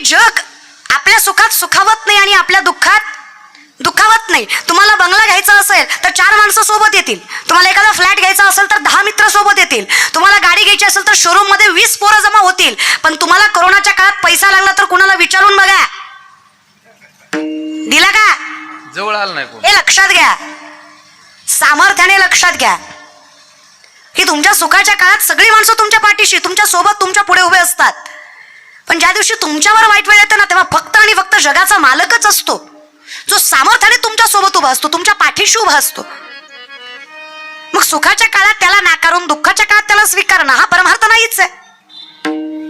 जग आपल्या सुखात सुखावत नाही आणि आपल्या दुःखात दुखावत नाही. तुम्हाला बंगला घ्यायचा असेल तर 4 माणसं सोबत येतील. तुम्हाला एखादा फ्लॅट घ्यायचा असेल तर 10 मित्र सोबत येतील. तुम्हाला गाडी घ्यायची असेल तर शोरूम मध्ये 20 पोरं जमा होतील. पण तुम्हाला कोरोनाच्या काळात पैसा लागला तर कुणाला विचारून बघा, दिला का? जवळ आलं नाही. हे लक्षात घ्या, सामर्थ्याने लक्षात घ्या की तुमच्या सुखाच्या काळात सगळी माणसं तुमच्या पाठीशी, तुमच्या सोबत, तुमच्या पुढे उभे असतात. पण ज्या दिवशी तुमच्यावर वाईट वेळ येते ना, तेव्हा फक्त आणि फक्त जगाचा मालकच असतो जो सामर्थ्याने तुमच्या सोबत उभा असतो, तुमच्या पाठीशी उभा असतो. मग सुखाच्या काळात त्याला नाकारून दुःखाच्या काळात त्याला स्वीकारणं हा परमार्थ नाहीच आहे.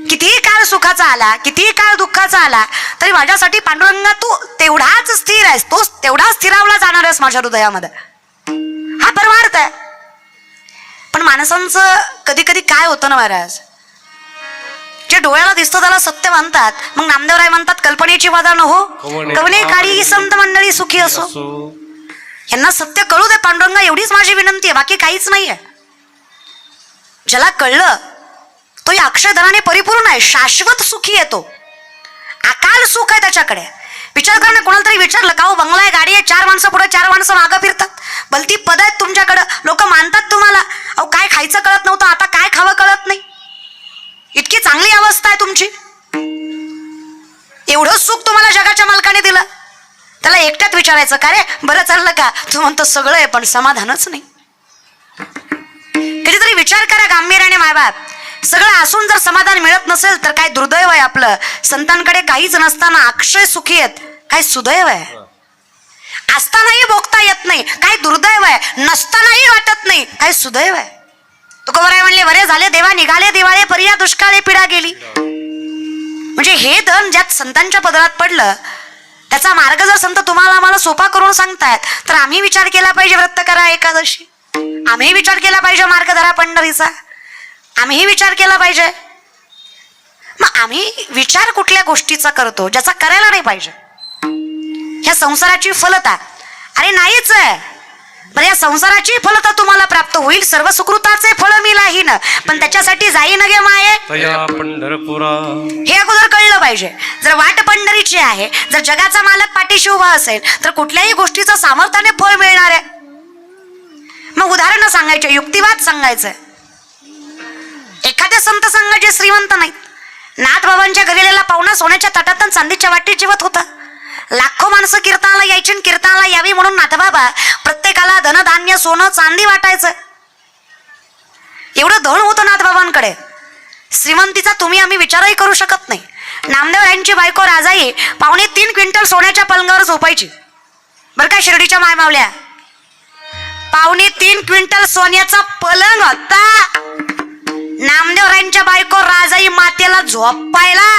कितीही काळ सुखाचा आला, कितीही काळ दुःखाचा आला तरी माझ्यासाठी पांडुरंगा तू तेवढाच स्थिर आहेस, तो तेवढा स्थिरावला जाणार आहेस माझ्या हृदयामध्ये, हा परमार्थ आहे. पण माणसांचं कधी कधी काय होतं ना महाराज, जे डोळ्याला दिसतं त्याला सत्य म्हणतात. मग नामदेवराय म्हणतात कल्पनेची बाधा न हो, कवने काळी संत मंडळी सुखी असो. यांना सत्य कळू दे पांडुरंगा, एवढीच माझी विनंती आहे, बाकी काहीच नाहीये. ज्याला कळलं तो या अक्षयधनाने परिपूर्ण आहे, शाश्वत सुखी आहे तो, अकाल सुख आहे त्याच्याकडे. विचार करा ना, कोणाला तरी विचारलं का हो बंगला आहे, गाडी आहे, 4 माणसं पुढे 4 माणसं मागं फिरतात, भलती पद आहेत तुमच्याकडं, लोक मानतात तुम्हाला. अहो काय खायचं कळत नव्हतं, आता काय खावं कळत नाही, इतकी चांगली अवस्था आहे तुमची. एवढं सुख तुम्हाला जगाच्या मालकाने दिलं. त्याला एकट्यात विचारायचं का रे बरं चाललं का, तू म्हणतो सगळं आहे पण समाधानच नाही. कधीतरी विचार करा गांभीर्याने मायबाप, सगळं असून जर समाधान मिळत नसेल तर काय दुर्दैव आहे आपलं. संतांकडे काहीच नसताना अक्षय सुखी आहेत, काय सुदैव आहे. असतानाही भोगता येत नाही, काय दुर्दैव आहे. नसतानाही वाटत नाही, काय सुदैव आहे. तुकोबराय म्हणले बरे झाले देवा निघाले दिवाळे, पर्या दुष्काळे पिढा गेली. म्हणजे हे धन ज्यात संतांच्या पदरात पडलं त्याचा मार्ग जर संत तुम्हाला आम्हाला सोपा करून सांगतायत तर आम्ही विचार केला पाहिजे व्रत करा एकादशी, आम्ही विचार केला पाहिजे मार्ग धरा पंढरीचा, आम्ही विचार केला पाहिजे. मग आम्ही विचार कुठल्या गोष्टीचा करतो ज्याचा करायला नाही पाहिजे. ह्या संसाराची फलता अरे नाहीच आहे. बरं या संसाराची फलता तुम्हाला प्राप्त होईल, सर्व सुकृताचे फळ मिळाहीन, पण त्याच्यासाठी जाईन गे माये पंढरपुरा, हे अगोदर कळलं पाहिजे. जर वाट पंढरीची आहे, जर जगाचा मालक पाठीशी उभा असेल तर कुठल्याही गोष्टीचं सामर्थ्याने फळ मिळणार आहे. मग उदाहरण सांगायचे, युक्तिवाद सांगायचंय. एखादे संत सांगा जे श्रीमंत नाहीत, नाथबाबांच्या घरीला पाहुणा सोन्याच्या ताटात चांदीच्या वाटीत जेवत होता. लाखो माणसं कीर्तनाला यायची, कीर्तनाला यावी म्हणून नाथबाबा प्रत्येकाला धनधान्य सोनं चांदी वाटायचं. एवढं धन होतं नाथबाबांकडे. श्रीमंतीचा तुम्ही आम्ही विचारही करू शकत नाही. नामदेव यांची बायको राजाई 2.5 क्विंटल सोन्याच्या पलंगावर झोपायची. बरं काय शिर्डीच्या मायमावल्या, 2.5 क्विंटल सोन्याचा पलंग होता. नामदेवरायांच्या बायको राजाई मातेला झोपायला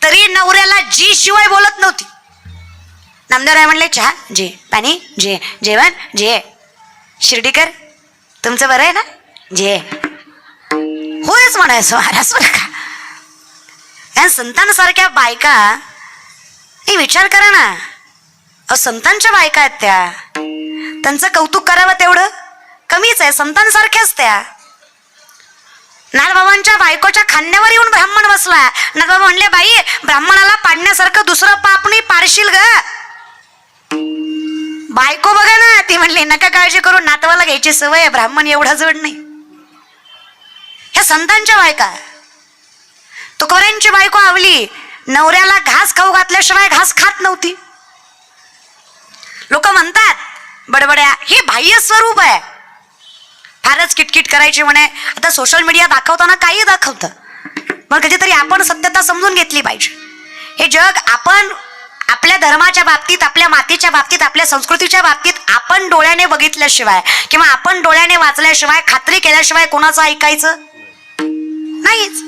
तरी नवऱ्याला जी शिवाय बोलत नव्हती. नामदेवराय म्हणले चहा जे, पाणी जे, जेवण जे. शिर्डीकर तुमचं बरं आहे ना जे, होयच म्हणायचं महाराज. बरं का या संतांसारख्या बायका, हे विचार करा ना, संतांच्या बायका आहेत त्या, त्यांचं कौतुक करावं तेवढं कमीच आहे. संतांसारख्याच त्या. नाथबाबांच्या बायकोच्या खांद्यावर येऊन ब्राह्मण बसला. नाथबाबा म्हणले बाई ब्राह्मणाला पाडण्यासारखं दुसरं पाप नाही पाडशील ग. बायको बघा ना, ती म्हणली नका काळजी करू, नातवाला घ्यायची सवय आहे, ब्राह्मण एवढा जड नाही. ह्या संतांच्या बायका. तुकोबारायांची बायको आवली, नवऱ्याला घास खाऊ घातल्याशिवाय घास खात नव्हती. लोक म्हणतात बडबड्या, हे बाह्य स्वरूप आहे, फारच किटकिट करायची म्हणे. आता सोशल मीडिया दाखवताना काही दाखवतं, पण कधीतरी आपण सत्यता समजून घेतली पाहिजे. हे जग आपण आपल्या धर्माच्या बाबतीत, आपल्या मातीच्या बाबतीत, आपल्या संस्कृतीच्या बाबतीत आपण डोळ्याने बघितल्याशिवाय किंवा आपण डोळ्याने वाचल्याशिवाय, खात्री केल्याशिवाय कोणाचं ऐकायचं नाहीच.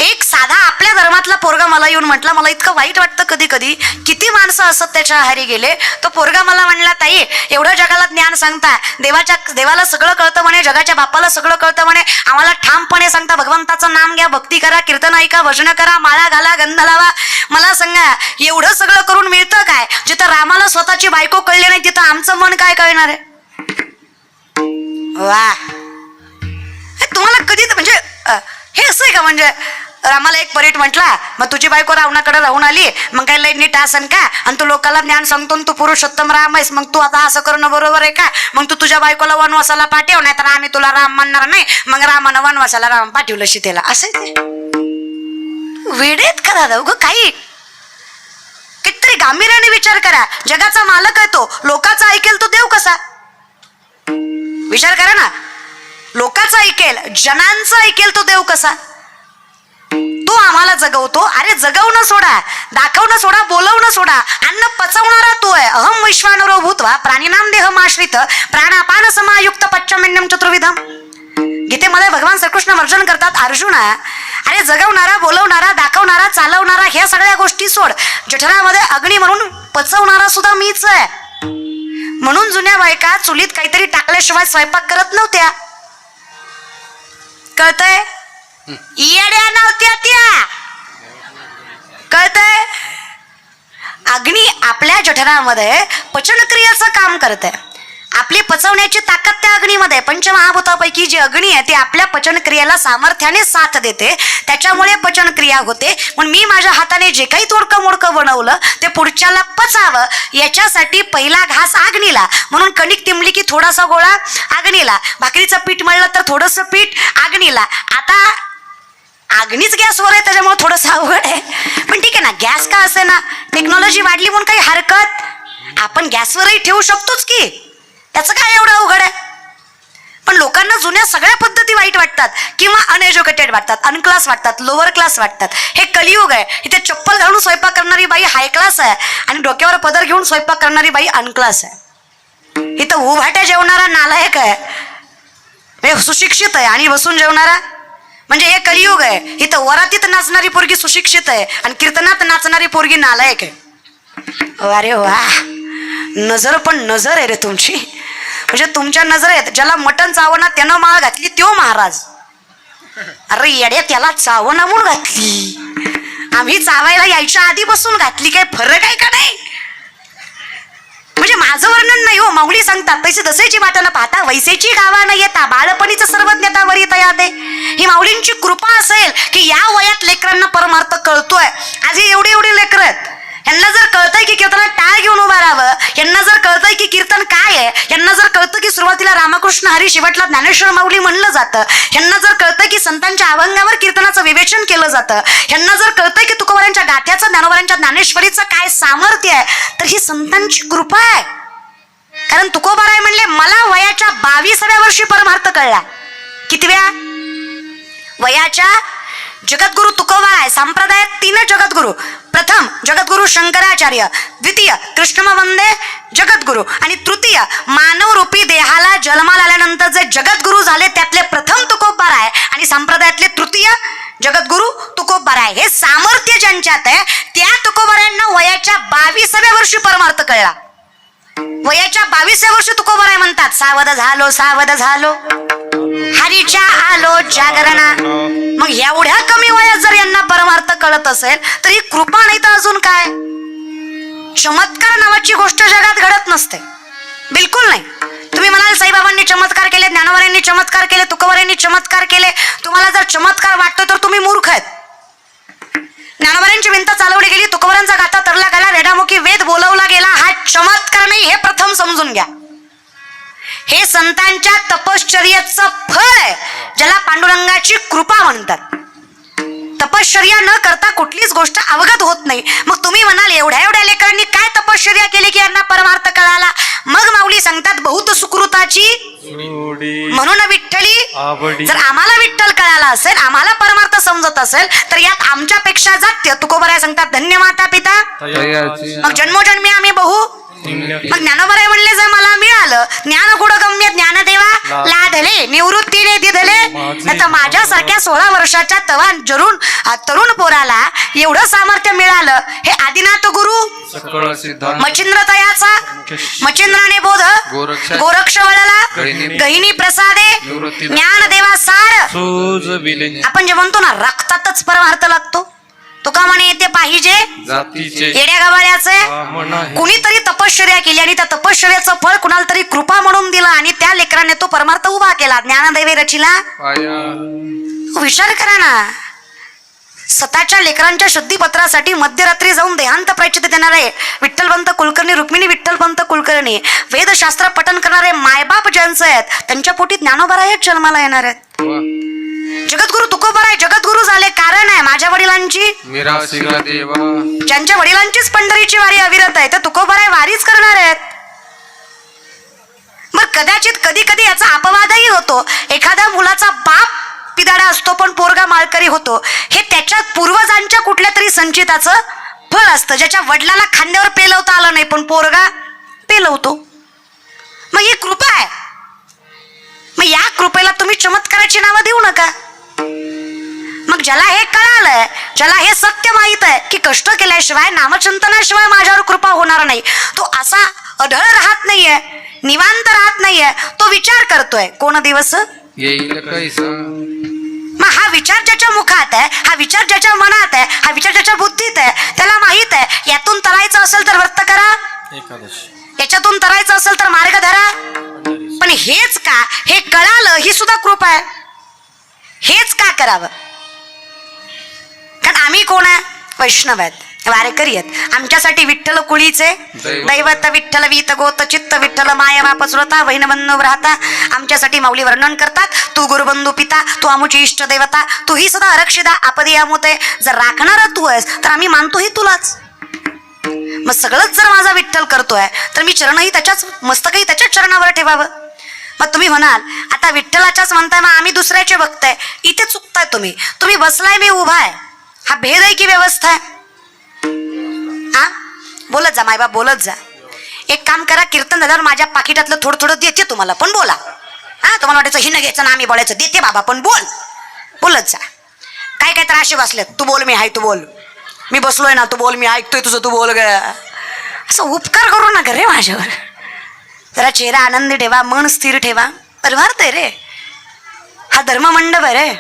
एक साधा आपल्या धर्मातला पोरगा मला येऊन म्हटला, मला इतकं वाईट वाटतं कधी कधी, किती माणसं असत त्याच्या आहारी गेले. तो पोरगा मला म्हणला ताई एवढं जगाला ज्ञान सांगता, देवाला सगळं कळतं म्हणे, जगाच्या बापाला सगळं कळतं म्हणे, आम्हाला ठामपणे सांगता भगवंताचं नाम घ्या, भक्ती करा, कीर्तन ऐका, भजन करा, माळा घाला, गंध लावा. मला सांगा एवढं सगळं करून मिळतं काय? जिथं रामाला स्वतःची बायको कळली नाही तिथं आमचं मन काय कळणार आहे? वा, तुम्हाला कधी म्हणजे हे असं आहे का, म्हणजे रामाला एक परीट म्हटला, मग तुझी बायको रावणाकडे राहून आली, मग काय लय नीट आसन का, आणि तू लोकांना ज्ञान सांगतो तू पुरुषोत्तम राम आहेस, मग तू आता असं करणं बरोबर आहे का? मग तू तुझ्या बायकोला वनवासाला पाठव, नाही तर आम्ही तुला राम म्हणणार नाही. मग रामानं वनवासाला राम पाठवलं सीतेला. असं ते वेडेत का दादा? उगं काही कितीतरी गांभीर्याने विचार करा. जगाचा मालक आहे तो, लोकांचा ऐकेल तो देव कसा? विचार करा ना, लोकांचा ऐकेल, जनांचं ऐकेल तो देव कसा? तो आम्हाला जगवतो. अरे जगवणं सोडा, दाखवणं सोडा, बोलवणं सोडा, अन्न पचवणारा तो आहे. अहम वैश्वानरो भूत्वा प्राणिनाम देहमाश्रित प्राणापान समायुक्त पच्चमेन्यम चतुर्विधम. गीतेमध्ये भगवान श्रीकृष्ण वर्णन करतात, अर्जुना अरे जगवणारा, बोलवणारा, दाखवणारा, चालवणारा ह्या सगळ्या गोष्टी सोड, जठरामध्ये अग्नी म्हणून पचवणारा सुद्धा मीच आहे. म्हणून जुन्या बायका चुलीत काहीतरी टाकल्याशिवाय स्वयंपाक करत नव्हत्या. कळतंय? येड्या नव्हत्या त्या. कळतंय? अग्नी आपल्या जठरामध्ये पचनक्रियेचं काम करते. आपली पचवण्याची ताकद त्या अग्नीमध्ये, पंचमहाभूतापैकी जी अग्नी आहे ती आपल्या पचनक्रियेला सामर्थ्याने साथ देते, त्याच्यामुळे पचनक्रिया होते. म्हणून मी माझ्या हाताने जे काही तोडकं मोडकं बनवलं ते पुढच्याला पचावं याच्यासाठी पहिला घास अग्नीला. म्हणून कणिक तिंबली की थोडासा गोळा अग्नीला, भाकरीचं पीठ मळलं तर थोडंसं पीठ अग्नीला. आता अग्नीच गॅसवर आहे त्याच्यामुळे थोडंसं अवघड आहे, पण ठीक आहे ना, गॅस का असे ना, टेक्नॉलॉजी वाढली म्हणून काही हरकत, आपण गॅसवरही ठेवू शकतोच की, त्याचं काय एवढं अवघड आहे. पण लोकांना जुन्या सगळ्या पद्धती वाईट वाटतात किंवा अनएज्युकेटेड वाटतात, अनक्लास वाटतात, लोअर क्लास वाटतात. हे कलियुग आहे. इथे चप्पल घालून स्वयंपाक करणारी बाई हाय क्लास आहे आणि डोक्यावर पदर घेऊन स्वयंपाक करणारी बाई अनक्लास आहे. इथं उभाट्या जेवणारा नालायक आहे, म्हणजे सुशिक्षित आहे, आणि बसून जेवणारा म्हणजे हे कलियुग आहे. इथं वरातीत नाचणारी पोरगी सुशिक्षित आहे आणि कीर्तनात नाचणारी पोरगी नालायक आहे. अरे वा, नजर पण नजर आहे रे तुमची. म्हणजे तुमच्या नजरेत ज्याला मटण चावणा त्यानं माळ घातली त्यो महाराज. अरे येड्या, त्याला चावणा म्हणून घातली, आम्ही चावायला यायच्या आधीपासून घातली. काय फरक आहे का नाही? म्हणजे माझं वर्णन नाही हो, माऊली सांगतात, तशी जसेची वाटा न पाहता वैसेची गावा न येता बाळपणीचं सर्वज्ञता वरी तया दे. ही माऊलींची कृपा असेल की या वयात लेकरांना परमार्थ कळतोय. आज एवढी एवढी लेकर आहेत, यांना जर कळतंय की कीर्तनात टाळ घेऊन उभा राहावं, यांना जर कळतंय की कीर्तन काय आहे, यांना जर कळतं की सुरुवातीला रामकृष्ण हरी, शेवटला ज्ञानेश्वर माऊली म्हणलं जातं, यांना जर कळतंय की संतांच्या अभंगावर कीर्तनाचं विवेचन केलं जातं, यांना जर कळतंय की तुकोबारांच्या गाठ्याचं, ज्ञानोबारांच्या ज्ञानेश्वरीचं काय सामर्थ्य आहे, तर ही संतांची कृपा आहे. कारण तुकोबाराय म्हणले, मला वयाच्या 22व्या वर्षी परमार्थ कळला. कितव्या? वयाच्या. जगद्गुरु तुकोबाराय संप्रदायात 3 जगद्गुरु. प्रथम जगद्गुरु शंकराचार्य, द्वितीय कृष्ण वंदे जगद्गुरु, आणि तृतीय मानव रूपी देहाला जन्माला आल्यानंतर जे जगद्गुरु झाले त्यातले प्रथम तुकोबाराय आणि संप्रदायातले तृतीय जगद्गुरु तुकोबाराय. हे सामर्थ्य ज्यांच्यात आहे त्या तुकोबारायांना वयाच्या 22व्या वर्षी परमार्थ कळला. वयाच्या 22व्या वर्षी तुकोबाराय म्हणतात, सावध झालो सावध झालो हरीच्या आलो जागरणा. मग एवढ्या कमी वयात जर यांना परमार्थ कळत असेल तर ही कृपा नाही तर अजून काय? चमत्कार नावाची गोष्ट जगात घडत नसते, बिलकुल नाही. तुम्ही म्हणाल साईबाबांनी चमत्कार केले, ज्ञानोबारांनी चमत्कार केले, तुकोबारांनी चमत्कार केले. तुम्हाला जर चमत्कार वाटतो तर तुम्ही मूर्ख आहेत. ज्ञानोबारांची भिंत चालवली गेली, तुकोबारांचा गाथा तरला गेला, वेदामुखी वेद बोलवला गेला, हा चमत्कार नाही, हे प्रथम समजून घ्या. हे संतांच्या तपश्चर्येचं फळ आहे, ज्याला पांडुरंगाची कृपा म्हणतात. तपश्चर्या न करता कुठलीच गोष्ट अवगत होत नाही. मग तुम्ही म्हणाल एवढ्या एवढ्या लेकरांनी काय तपश्चर्या केली की यांना परमार्थ कळाला? मग माऊली सांगतात, बहुत सुकृताची म्हणून विठ्ठली. जर आम्हाला विठ्ठल कळाला असेल, आम्हाला परमार्थ समजत असेल, तर यात आमच्यापेक्षा जात्य तुकोबाराय सांगतात, धन्य माता पिता. मग जन्मोजन्मी आम्ही बहु. मग ज्ञानोबाराय म्हणले, जर मला मिळालं ज्ञान गुणगम्य ज्ञानदेवा लाधले निवृत्तीने दिधले, तर माझ्यासारख्या 16 वर्षाच्या तरुण पोराला एवढं सामर्थ्य मिळालं. हे आदिनाथ गुरु मच्छिंद्र तयाचा, मच्छिंद्राने बोध गोरक्ष वळला, गहिनी प्रसादे ज्ञानदेवा सार. आपण जे म्हणतो ना, रक्तातच परमार्थ लागतो. तुका म्हणे येते पाहिजे येड्या गवाळ्याचे. कुणीतरी तपश्चर्या केली आणि त्या तपश्चर्याचं फळ कुणाला तरी कृपा म्हणून दिलं आणि त्या लेकराने तो परमार्थ उभा केला, ज्ञानदैवे रचिला. विचार करा ना, स्वतःच्या लेकरांच्या शुद्धीपत्रासाठी मध्यरात्री जाऊन देहांत प्रायश्चित्त देणारे विठ्ठलपंत कुलकर्णी, रुक्मिणी विठ्ठलपंत कुलकर्णी, वेदशास्त्र पठन करणारे मायबाप ज्यांचे आहेत त्यांच्या पोटी ज्ञानोबारायच जन्माला येणार आहेत. जगद्गुरु तुकोबाराय जगद्गुरु झाले कारण आहे माझ्या वडिलांची ज्यांच्या वडिलांचीच पंढरीची वारी अविरत आहे तर तुकोबाराय वारीच करणार आहेत. मग कदाचित कधी कधी याचा अपवादही होतो. एखाद्या मुलाचा बाप पिदाडा असतो पण पोरगा माळकरी होतो. हे त्याच्या पूर्वजांच्या कुठल्या तरी संचिताचं फळ असतं. ज्याच्या वडिलाला खांद्यावर पेलवता आलं नाही पण पोरगा पेलवतो. मग ही कृपा आहे. मग या कृपेला तुम्ही चमत्काराची नावं देऊ नका. मग ज्याला हे कळालंय, ज्याला हे सत्य माहित आहे की कष्ट केल्याशिवाय नामचिंतनाशिवाय माझ्यावर कृपा होणार नाही, तो असा अढळ राहत नाहीये, निवांत राहत नाहीये. तो विचार करतोय कोण दिवस येईल कैसा. मग हा विचार ज्याच्या मुखात आहे, हा विचार ज्याच्या मनात आहे, हा विचार ज्याच्या बुद्धीत आहे, त्याला माहित आहे यातून तरायचं असेल तर व्रत करा, याच्यातून तरायचं असेल तर मार्ग धरा. पण हेच का, हे कळालं ही सुद्धा कृपा आहे. हेच का करावं? कारण आम्ही कोण आहे? वैष्णव आहेत, वारेकरी आहेत. आमच्यासाठी विठ्ठल कुळीचे दैवत, विठ्ठल वीत गोत चित्त, विठ्ठल माय बाप श्रोता बहिणबंधू राहता. आमच्यासाठी माऊली वर्णन करतात, तू गुरुबंधू पिता, तू आमुची इष्ट देवता, तू ही सदा आरक्षिता आपदी आमुते. जर राखणारा तू आहेस तर आम्ही मानतोही तुलाच. मग सगळंच जर माझा विठ्ठल करतोय तर मी चरणही त्याच्याच, मस्तकही त्याच्याच चरणावर ठेवावं. मग तुम्ही म्हणाल आता विठ्ठलाच्याच म्हणताय मग आम्ही दुसऱ्याचे बघताय. इथे चुकताय तुम्ही. तुम्ही बसलाय, मी उभा आहे. हा भेद आहे की व्यवस्था आहे? हा, बोलत जा मायबाप, बोलत जा. एक काम करा, कीर्तन झाल्यावर माझ्या पाकिटातलं थोडं थोडं देते तुम्हाला, पण बोला. हा, तुम्हाला वाटायचं हिनं घ्यायचं ना आम्ही बोलायचं, देते बाबा पण बोलत जा. काय काय तर असे बसलेत, तू बोल मी हाय, तू बोल, मी बसलोय ना तू बोल, मी ऐकतोय तुझं तू बोल ग. असं उपकार करू नका रे माझ्यावर. जरा चेहरा आनंदी ठेवा, मन स्थिर ठेवा. परमार्थ आहे रे, हा धर्ममंडप आहे रे.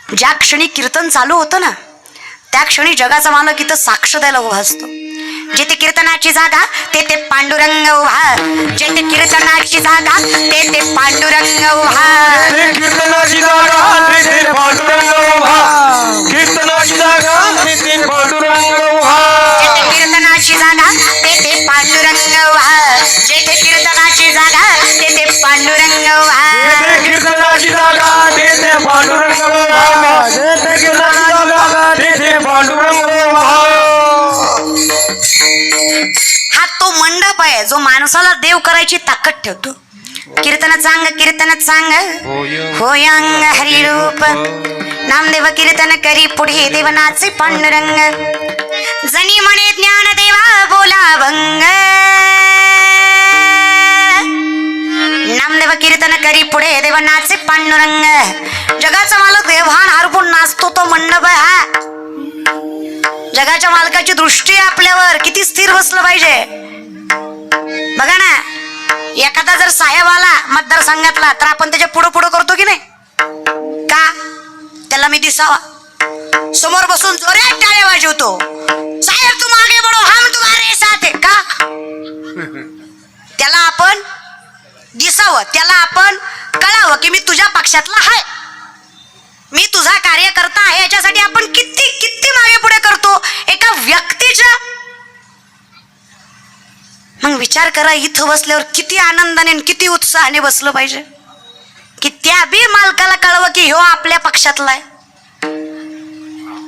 ज्या क्षणी कीर्तन चालू होतं ना त्या क्षणी जगाचा मालक इथं साक्ष द्यायला उभा असतो. जेथे कीर्तनाची जागा तेथे पांडुरंग उभा, जेथे कीर्तनाची जागा तेथे पांडुरंग उभा, कीर्तनाची जागा तेथे पांडुरंग उभा, कीर्तनाची जागा तेथे पांडुरंग उभा, जेथे कीर्तनाची जागा तेथे पांडुरंग उभा, जेथे कीर्तनाची जागा तेथे पांडुरंग उभा, कीर्तनाची जागा तेथे पांडुरंग उभा, जेथे कीर्तनाची जागा तेथे पांडुरंग उभा. हा तो मंडप आहे जो माणसाला देव करायची ताकद ठेवतो. कीर्तनात सांग होयांग हरिरूप, नामदेव कीर्तन करी पुढे देव नाचे पांडुरंग, जनी म्हणे ज्ञान देवा बोला भंग, नामदेव कीर्तन करी पुढे देव नाचे पांडुरंग. जगाचा मालक देवभान हरपून नाचतो तो मंडप आहे हा. जगाच्या मालकाची दृष्टी आपल्यावर किती स्थिर बसलं पाहिजे बघा ना. एखादा जर साहेब आला मतदारसंघातला तर आपण त्याच्या पुढं पुढं करतो की नाही का? त्याला मी दिसावा, समोर बसून जोरात टाळ्या वाजवतो. साहेब तुम आगे बढो, हम तुम्हारे साथ है का? त्याला आपण दिसावं, त्याला आपण कळावं की मी तुझ्या पक्षातला आहे, मी तुझा कार्यकर्ता आहे. याच्यासाठी आपण किती किती मागे पुढे करतो एका व्यक्तीच्या. मग विचार करा, इथं बसल्यावर किती आनंदाने किती उत्साहाने बसलं पाहिजे की त्या बी मालकाला कळवं की ह्यो आपल्या पक्षातला आहे.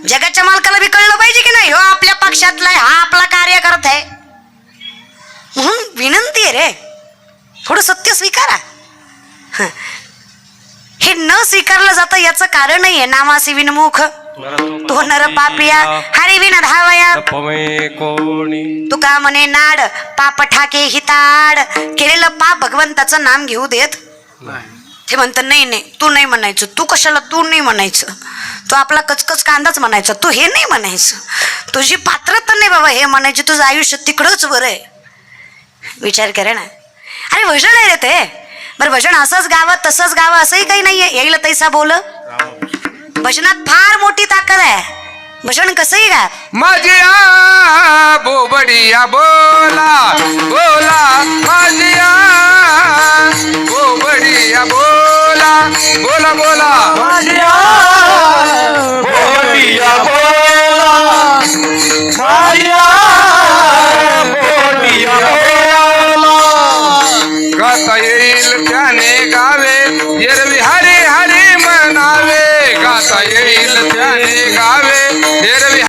जगाच्या मालकाला बी कळलं पाहिजे की नाही ह्यो आपल्या पक्षातला आहे, हा आपला कार्यकर्ता आहे. म्हणून विनंती आहे रे, थोडं सत्य स्वीकारा. हे न स्वीकारलं जातं याचं कारण नाहीये. नामासी विनमुख तो नर पापिया हरी विन धावया, तुका म्हणे नाड पाप ठाके हिताड. केलेलं पाप भगवंताचं नाम घेऊ देत. ते म्हणत नाही नाही तू नाही म्हणायचं, तू कशाला तू नाही म्हणायचं, तू आपला कचकच कांदाच म्हणायचं, तू हे नाही म्हणायचं, तुझी पात्रता नाही बाबा हे म्हणायची, तुझं आयुष्य तिकडंच बरं आहे. विचार करे ना. अरे भजन आहे रे ते. बरं भजन असंच गावं तसंच गावं असंही काही नाहीये. येईल तैसा बोल. भजनात फार मोठी ताकद आहे. भजन कसंही गा. माझिया बोबडिया बोला बोला, माझिया बोबडिया बोला. बोला बोला बोला माझ्या बोटिया बोला माझ्या बोटिया बोला गाता येईल त्याने गावे एरवी हरी